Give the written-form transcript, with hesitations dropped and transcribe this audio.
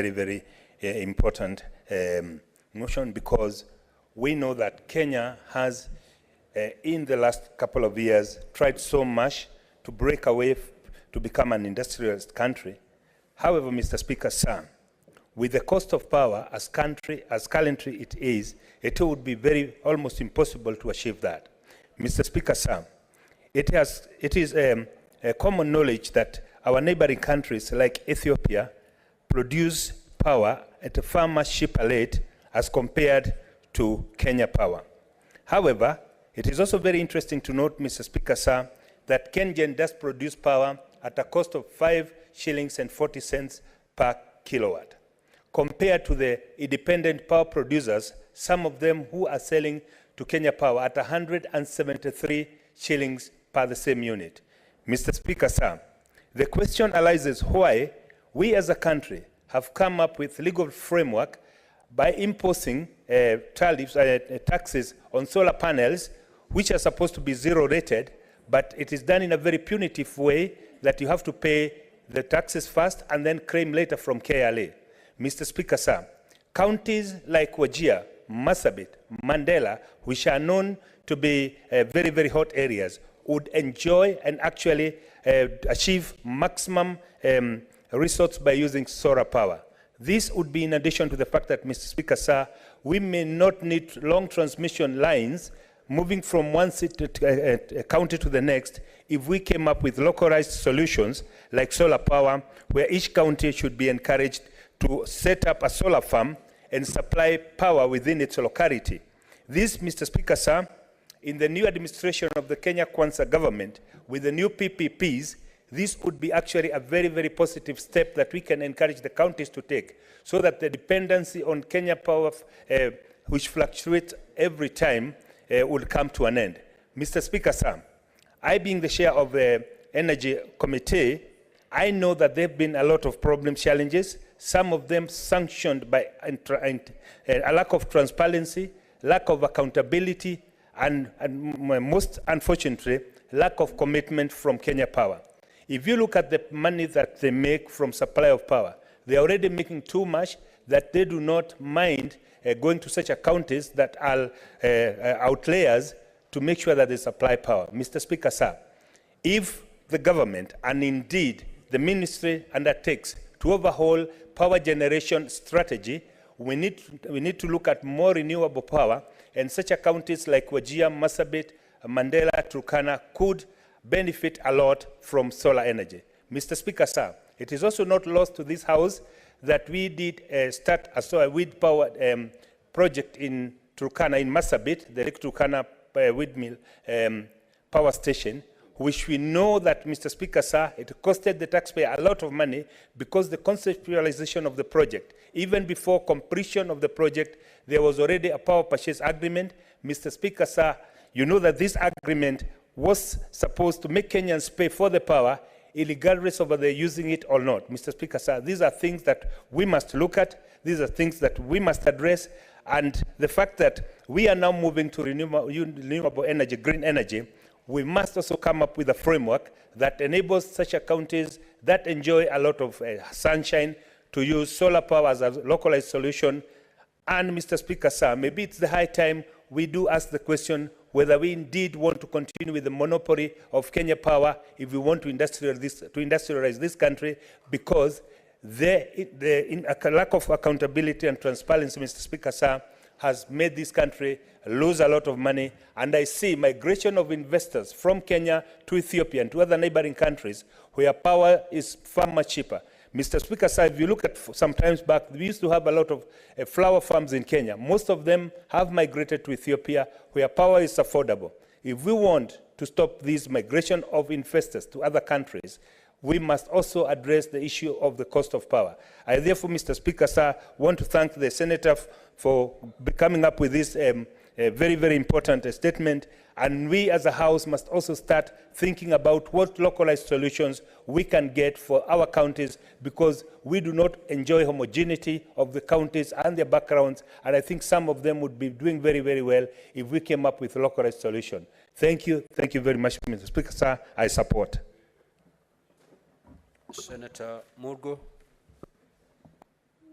very, very important motion, because we know that Kenya has, in the last couple of years, tried so much to break away to become an industrialist country. However, Mr. Speaker, sir, with the cost of power as currently it is, it would be almost impossible to achieve that. Mr. Speaker, sir, it is a common knowledge that our neighboring countries like Ethiopia produce power at a far much cheaper rate as compared to Kenya power. However, it is also very interesting to note, Mr. Speaker, sir, that Kenyan does produce power at a cost of 5 shillings and 40 cents per kilowatt, compared to the independent power producers, some of them who are selling to Kenya Power at 173 shillings per the same unit. Mr. Speaker, sir, the question arises why we as a country have come up with legal framework by imposing taxes on solar panels, which are supposed to be zero rated, but it is done in a very punitive way that you have to pay the taxes first and then claim later from KRA. Mr. Speaker, sir, counties like Wajir, Marsabit, Mandela, which are known to be very, very hot areas, would enjoy and actually achieve maximum results by using solar power. This would be in addition to the fact that, Mr. Speaker, sir, we may not need long transmission lines moving from one county to the next if we came up with localized solutions like solar power, where each county should be encouraged to set up a solar farm and supply power within its locality. This, Mr. Speaker, sir, in the new administration of the Kenya Kwanza government, with the new PPPs, this would be actually a very, very positive step that we can encourage the counties to take, so that the dependency on Kenya Power, which fluctuates every time, would come to an end. Mr. Speaker, sir, I being the chair of the Energy Committee, I know that there have been a lot of problem challenges, some of them sanctioned by a lack of transparency, lack of accountability, and most unfortunately, lack of commitment from Kenya Power. If you look at the money that they make from supply of power, they're already making too much that they do not mind going to such counties that are outliers to make sure that they supply power. Mr. Speaker, sir, if the government and indeed the ministry undertakes to overhaul power generation strategy, we need to look at more renewable power, and such counties like Wajir, Marsabit, Mandela, Turkana could benefit a lot from solar energy. Mr. Speaker, sir, it is also not lost to this House that we did start a solar wind power project in Turkana, in Marsabit, the Lake Turkana windmill power station, which we know that, Mr. Speaker, sir, it costed the taxpayer a lot of money because the conceptualization of the project, even before completion of the project, there was already a power purchase agreement. Mr. Speaker, sir, you know that this agreement was supposed to make Kenyans pay for the power, regardless of whether they're using it or not. Mr. Speaker, sir, these are things that we must look at. These are things that we must address. And the fact that we are now moving to renewable energy, green energy, we must also come up with a framework that enables such counties that enjoy a lot of sunshine to use solar power as a localized solution. And, Mr. Speaker, sir, maybe it's the high time we do ask the question whether we indeed want to continue with the monopoly of Kenya Power if we want to industrialize this country, because a lack of accountability and transparency, Mr. Speaker, sir, has made this country lose a lot of money. And I see migration of investors from Kenya to Ethiopia and to other neighboring countries where power is far much cheaper. Mr. Speaker, sir, if you look at some times back, we used to have a lot of flower farms in Kenya. Most of them have migrated to Ethiopia where power is affordable. If we want to stop this migration of investors to other countries, we must also address the issue of the cost of power. I therefore, Mr. Speaker, sir, want to thank the Senator for coming up with this very, very important statement. And we as a House must also start thinking about what localized solutions we can get for our counties, because we do not enjoy homogeneity of the counties and their backgrounds. And I think some of them would be doing very, very well if we came up with a localized solution. Thank you. Thank you very much, Mr. Speaker, sir. I support. Senator Murgo.